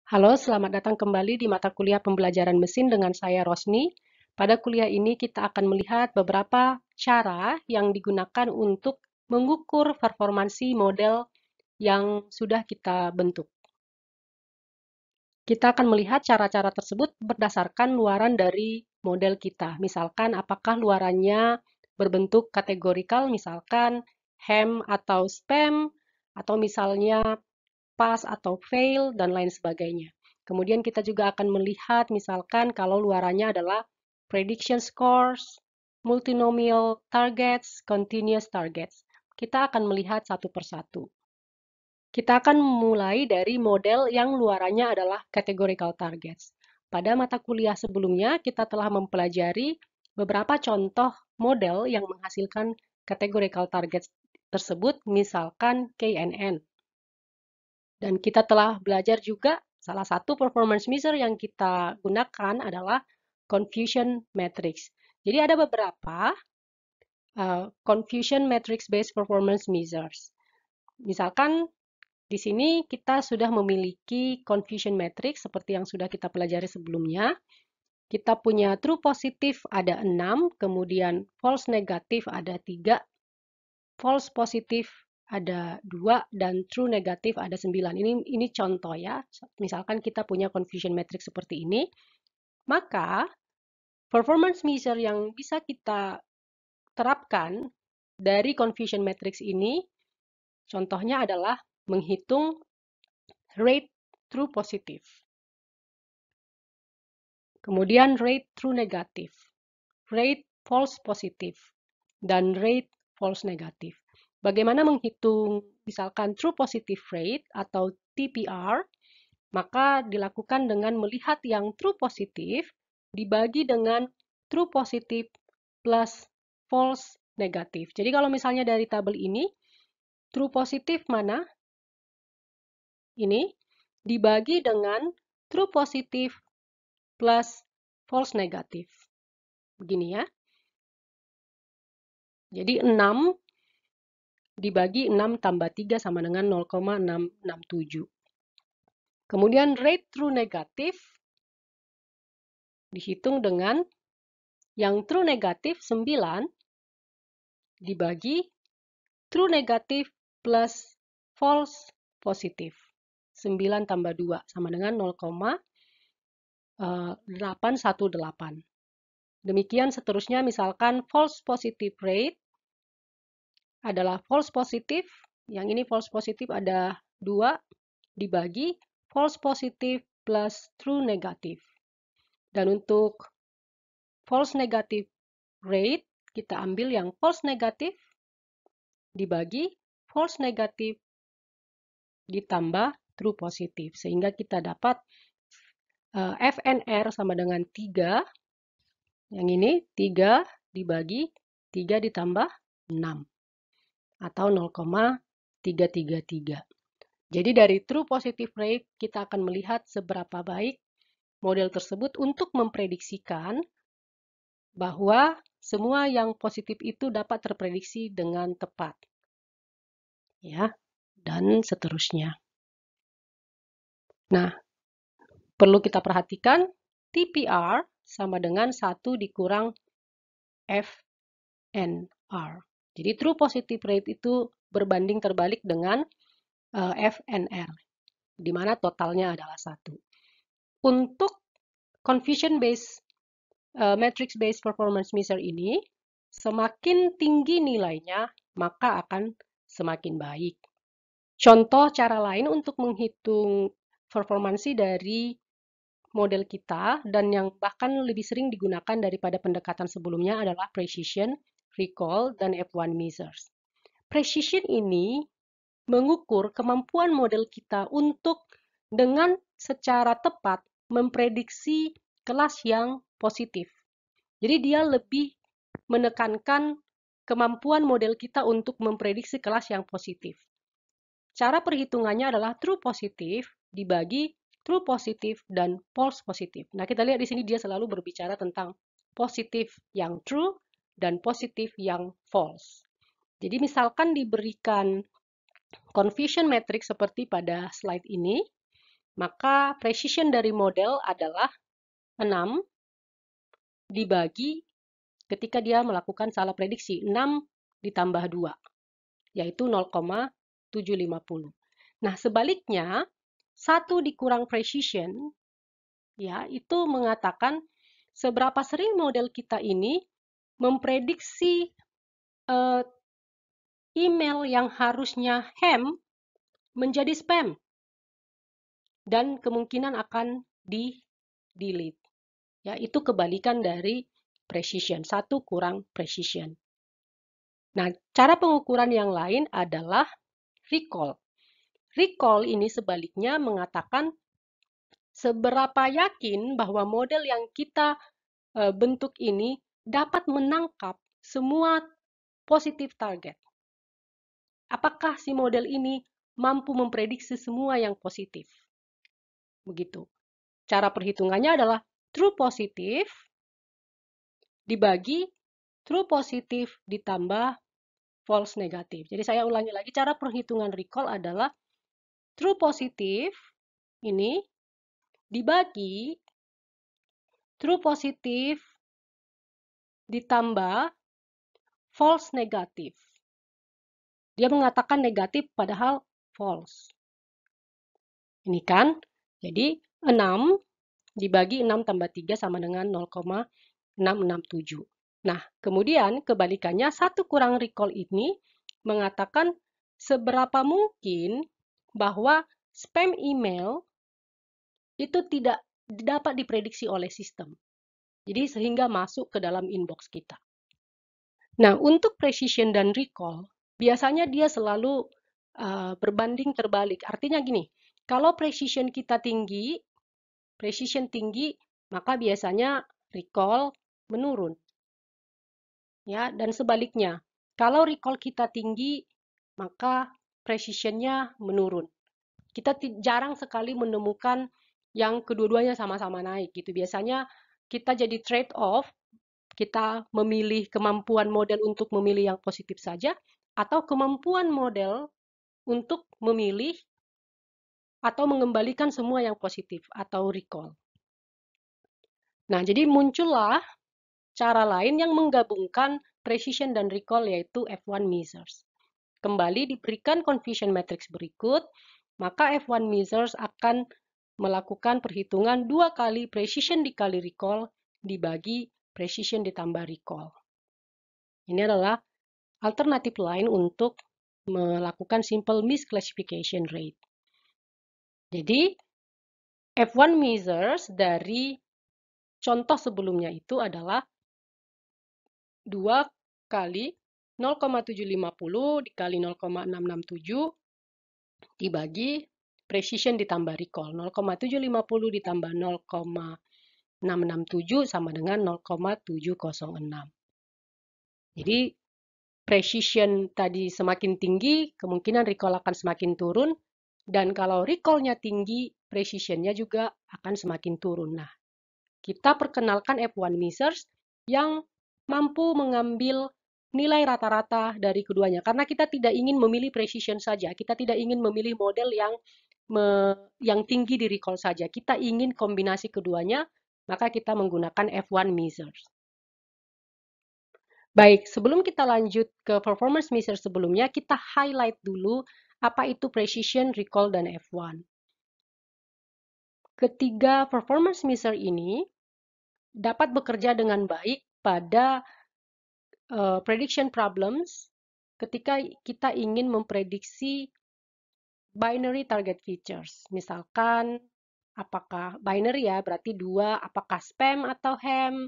Halo, selamat datang kembali di mata kuliah pembelajaran mesin dengan saya Rosni. Pada kuliah ini kita akan melihat beberapa cara yang digunakan untuk mengukur performansi model yang sudah kita bentuk. Kita akan melihat cara-cara tersebut berdasarkan luaran dari model kita. Misalkan apakah luarannya berbentuk kategorikal, misalkan ham atau spam, atau misalnya pass atau fail, dan lain sebagainya. Kemudian kita juga akan melihat misalkan kalau luarannya adalah prediction scores, multinomial targets, continuous targets. Kita akan melihat satu persatu. Kita akan mulai dari model yang luarannya adalah categorical targets. Pada mata kuliah sebelumnya, kita telah mempelajari beberapa contoh model yang menghasilkan categorical targets tersebut, misalkan KNN. Dan kita telah belajar juga salah satu performance measure yang kita gunakan adalah confusion matrix. Jadi ada beberapa confusion matrix based performance measures. Misalkan di sini kita sudah memiliki confusion matrix seperti yang sudah kita pelajari sebelumnya. Kita punya true positif ada 6, kemudian false negatif ada 3, false positif ada 2, dan true negatif ada 9. Ini contoh ya. Misalkan kita punya confusion matrix seperti ini, maka performance measure yang bisa kita terapkan dari confusion matrix ini, contohnya adalah menghitung rate true positif, kemudian rate true negatif, rate false positif, dan rate false negatif. Bagaimana menghitung misalkan true positive rate atau TPR? Maka dilakukan dengan melihat yang true positif dibagi dengan true positif plus false negatif. Jadi kalau misalnya dari tabel ini, true positif mana? Ini dibagi dengan true positif plus false negatif. Begini ya. Jadi 6 dibagi 6 tambah 3 sama dengan 0,667. Kemudian rate true negatif dihitung dengan yang true negatif 9 dibagi true negatif plus false positif. 9 tambah 2 sama dengan 0,818. Demikian seterusnya, misalkan false positive rate adalah false positif, yang ini false positif ada 2 dibagi false positif plus true negatif. Dan untuk false negative rate, kita ambil yang false negatif dibagi false negatif ditambah true positif. Sehingga kita dapat FNR sama dengan 3. Yang ini 3 dibagi 3 ditambah 6. Atau 0,333. Jadi dari true positive rate, kita akan melihat seberapa baik model tersebut untuk memprediksikan bahwa semua yang positif itu dapat terprediksi dengan tepat. Ya, dan seterusnya. Nah, perlu kita perhatikan TPR sama dengan 1 dikurang FNR. Jadi true positive rate itu berbanding terbalik dengan FNR, di mana totalnya adalah 1. Untuk confusion based matrix based performance measure ini, semakin tinggi nilainya, maka akan semakin baik. Contoh cara lain untuk menghitung performansi dari model kita dan yang bahkan lebih sering digunakan daripada pendekatan sebelumnya adalah precision, recall, dan F1 measures. Precision ini mengukur kemampuan model kita untuk dengan secara tepat memprediksi kelas yang positif. Jadi dia lebih menekankan kemampuan model kita untuk memprediksi kelas yang positif. Cara perhitungannya adalah true positif dibagi true positif dan false positif. Nah, kita lihat di sini dia selalu berbicara tentang positif yang true dan positif yang false. Jadi misalkan diberikan confusion matrix seperti pada slide ini, Maka precision dari model adalah 6 dibagi ketika dia melakukan salah prediksi. 6 ditambah 2, yaitu 0,750. Nah, sebaliknya, 1 dikurang precision, ya, itu mengatakan seberapa sering model kita ini memprediksi email yang harusnya ham menjadi spam dan kemungkinan akan di-delete. Ya, itu kebalikan dari precision, 1 kurang precision. Nah, cara pengukuran yang lain adalah recall. Recall ini sebaliknya mengatakan seberapa yakin bahwa model yang kita bentuk ini dapat menangkap semua positif target. Apakah si model ini mampu memprediksi semua yang positif? Begitu. Cara perhitungannya adalah true positif dibagi true positif ditambah false negatif. Jadi saya ulangi lagi, cara perhitungan recall adalah true positif ini dibagi true positif ditambah false negatif. Dia mengatakan negatif padahal false. Ini kan, jadi 6 dibagi 6 tambah 3 sama dengan 0,667. Nah, kemudian kebalikannya 1 kurang recall ini mengatakan seberapa mungkin bahwa spam email itu tidak dapat diprediksi oleh sistem. Jadi sehingga masuk ke dalam inbox kita. Nah, untuk precision dan recall, biasanya dia selalu berbanding terbalik. Artinya gini, kalau precision kita tinggi, maka biasanya recall menurun. Ya, dan sebaliknya, kalau recall kita tinggi, maka precisionnya menurun. Kita jarang sekali menemukan yang kedua-duanya sama-sama naik gitu. Biasanya kita jadi trade off, kita memilih kemampuan model untuk memilih yang positif saja, atau kemampuan model untuk memilih atau mengembalikan semua yang positif atau recall. Nah, jadi muncullah cara lain yang menggabungkan precision dan recall, yaitu F1 measures. Kembali diberikan confusion matrix berikut, maka F1 measures akan melakukan perhitungan 2 kali precision dikali recall dibagi precision ditambah recall. Ini adalah alternatif lain untuk melakukan simple misclassification rate. Jadi, F1 measures dari contoh sebelumnya itu adalah 2 kali 0,750 dikali 0,667 dibagi precision ditambah recall. 0,750 ditambah 0,667 sama dengan 0,706. Jadi precision tadi semakin tinggi, kemungkinan recall akan semakin turun. Dan kalau recall-nya tinggi, precision-nya juga akan semakin turun. Nah, kita perkenalkan F1 measures yang mampu mengambil nilai rata-rata dari keduanya. Karena kita tidak ingin memilih precision saja, kita tidak ingin memilih model yang tinggi di recall saja. Kita ingin kombinasi keduanya, maka kita menggunakan F1 measures. Baik, sebelum kita lanjut ke performance measure sebelumnya, kita highlight dulu apa itu precision, recall, dan F1. Ketiga performance measure ini dapat bekerja dengan baik pada prediction problems ketika kita ingin memprediksi binary target features. Misalkan, apakah binary ya, berarti 2, apakah spam atau ham,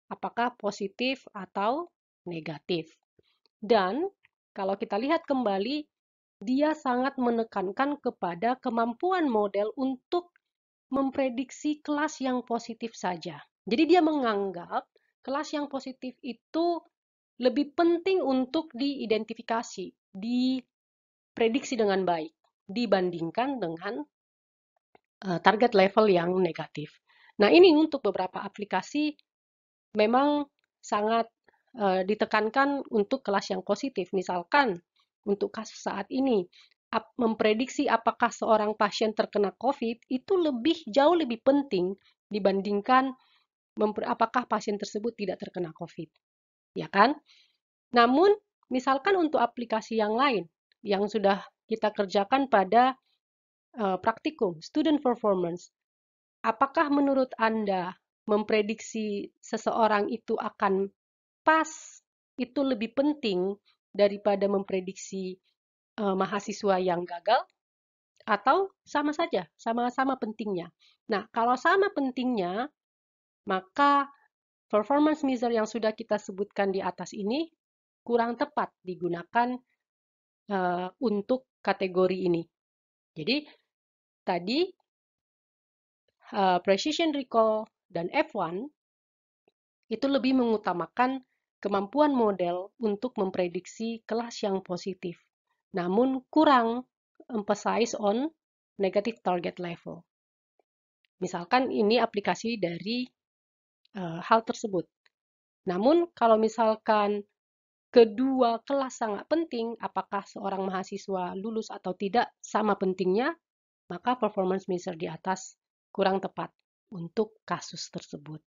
apakah positif atau negatif. Dan kalau kita lihat kembali, dia sangat menekankan kepada kemampuan model untuk memprediksi kelas yang positif saja. Jadi dia menganggap kelas yang positif itu lebih penting untuk diidentifikasi, diprediksi dengan baik, dibandingkan dengan target level yang negatif. Nah, ini untuk beberapa aplikasi memang sangat ditekankan untuk kelas yang positif. Misalkan, untuk kasus saat ini, memprediksi apakah seorang pasien terkena COVID itu jauh lebih penting dibandingkan apakah pasien tersebut tidak terkena COVID, ya kan? Namun, misalkan untuk aplikasi yang lain yang sudah kita kerjakan pada praktikum, student performance, apakah menurut Anda memprediksi seseorang itu akan pas itu lebih penting daripada memprediksi mahasiswa yang gagal? Atau sama saja, sama-sama pentingnya. Nah, kalau sama pentingnya, maka performance measure yang sudah kita sebutkan di atas ini kurang tepat digunakan untuk kategori ini. Jadi, tadi precision recall dan F1 itu lebih mengutamakan kemampuan model untuk memprediksi kelas yang positif, namun kurang emphasize on negative target level. Misalkan ini aplikasi dari hal tersebut. Namun kalau misalkan kedua kelas sangat penting, apakah seorang mahasiswa lulus atau tidak sama pentingnya, maka performance measure di atas kurang tepat untuk kasus tersebut.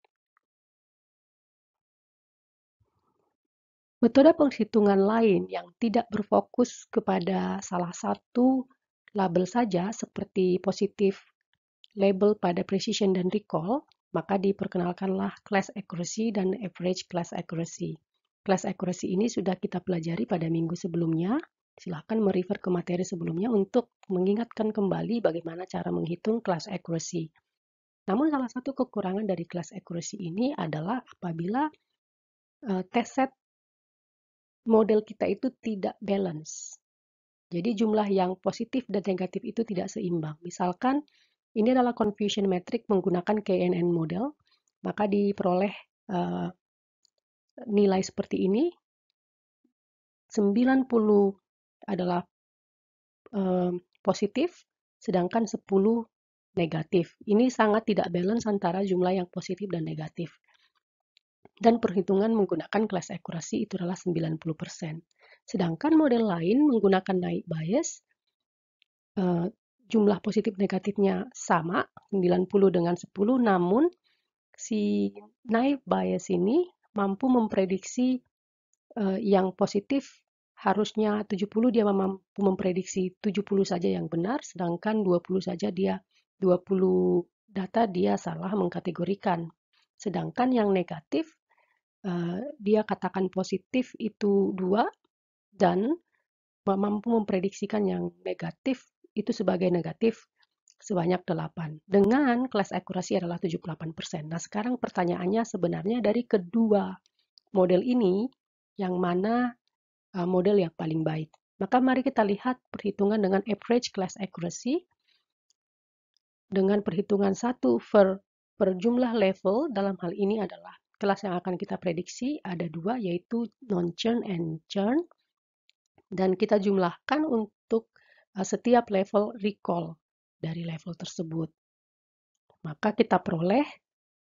Metode penghitungan lain yang tidak berfokus kepada salah satu label saja seperti positif label pada precision dan recall, maka diperkenalkanlah class accuracy dan average class accuracy. Class accuracy ini sudah kita pelajari pada minggu sebelumnya. Silahkan merefer ke materi sebelumnya untuk mengingatkan kembali bagaimana cara menghitung class accuracy. Namun salah satu kekurangan dari class accuracy ini adalah apabila test set model kita itu tidak balance. Jadi jumlah yang positif dan negatif itu tidak seimbang. Misalkan ini adalah confusion metric menggunakan KNN model, maka diperoleh nilai seperti ini. 90 adalah positif, sedangkan 10 negatif. Ini sangat tidak balance antara jumlah yang positif dan negatif. Dan perhitungan menggunakan class accuracy itu adalah 90%. Sedangkan model lain menggunakan naive Bayes, jumlah positif negatifnya sama, 90 dengan 10, namun si naive Bayes ini mampu memprediksi yang positif harusnya 70, dia mampu memprediksi 70 saja yang benar, sedangkan 20 saja 20 data dia salah mengkategorikan. Sedangkan yang negatif dia katakan positif itu 2 dan mampu memprediksikan yang negatif itu sebagai negatif sebanyak 8. Dengan class accuracy adalah 78%. Nah, sekarang pertanyaannya sebenarnya dari kedua model ini, yang mana model yang paling baik? Maka mari kita lihat perhitungan dengan average class accuracy. Dengan perhitungan 1 per jumlah level, dalam hal ini adalah kelas yang akan kita prediksi ada 2, yaitu non-churn and churn. Dan kita jumlahkan untuk setiap level recall dari level tersebut. Maka kita peroleh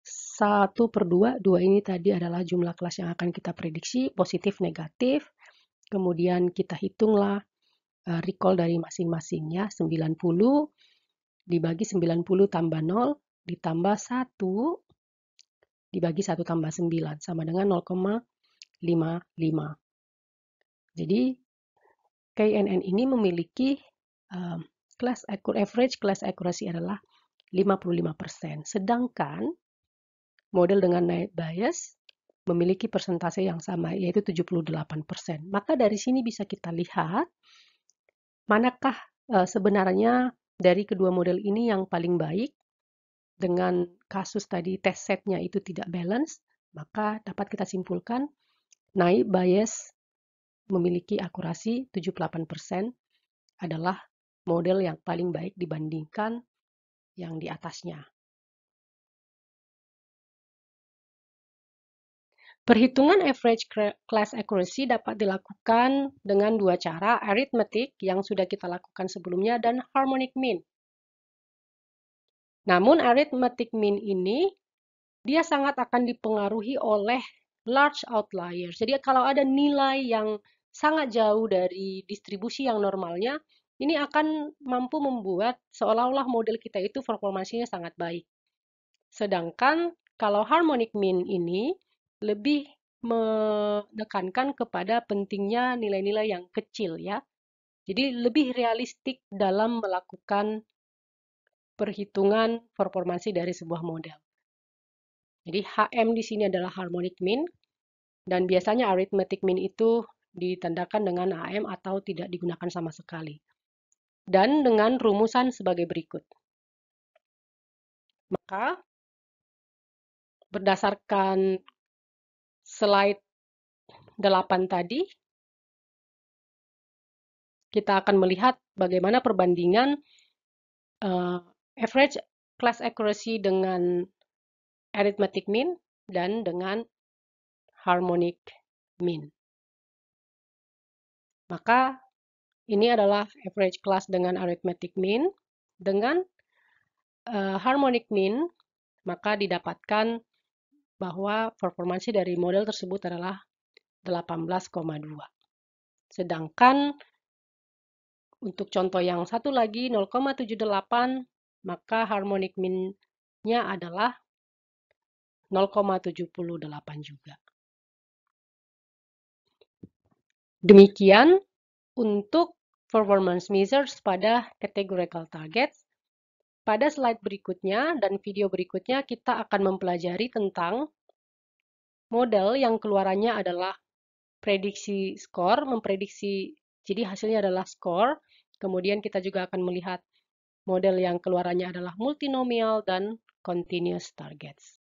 1/2, 2 ini tadi adalah jumlah kelas yang akan kita prediksi, positif, negatif. Kemudian kita hitunglah recall dari masing-masingnya, 90 dibagi 90 tambah 0 ditambah 1 dibagi 1 tambah 9 sama dengan 0,55. Jadi KNN ini memiliki average class accuracy adalah 55%. Sedangkan model dengan naive Bayes memiliki persentase yang sama, yaitu 78%. Maka dari sini bisa kita lihat manakah sebenarnya dari kedua model ini yang paling baik. Dengan kasus tadi test setnya itu tidak balance, maka dapat kita simpulkan naive Bayes memiliki akurasi 78% adalah model yang paling baik dibandingkan yang di atasnya. Perhitungan average class accuracy dapat dilakukan dengan dua cara, arithmetic yang sudah kita lakukan sebelumnya dan harmonic mean. Namun arithmetic mean ini dia sangat akan dipengaruhi oleh large outliers. Jadi kalau ada nilai yang sangat jauh dari distribusi yang normalnya, ini akan mampu membuat seolah-olah model kita itu performansinya sangat baik. Sedangkan kalau harmonic mean ini lebih menekankan kepada pentingnya nilai-nilai yang kecil ya. Jadi lebih realistik dalam melakukan perhitungan performansi dari sebuah model. Jadi HM di sini adalah harmonic mean dan biasanya arithmetic mean itu ditandakan dengan AM atau tidak digunakan sama sekali. Dan dengan rumusan sebagai berikut. Maka berdasarkan slide 8 tadi, kita akan melihat bagaimana perbandingan average class accuracy dengan arithmetic mean dan dengan harmonic mean. Maka ini adalah average class dengan arithmetic mean. Dengan harmonic mean, maka didapatkan bahwa performansi dari model tersebut adalah 18,2. Sedangkan untuk contoh yang satu lagi 0,78, maka harmonic mean-nya adalah 0,78 juga. Demikian untuk performance measures pada categorical targets. Pada slide berikutnya dan video berikutnya kita akan mempelajari tentang model yang keluarannya adalah prediksi skor, memprediksi, jadi hasilnya adalah skor. Kemudian kita juga akan melihat model yang keluarannya adalah multinomial dan continuous targets.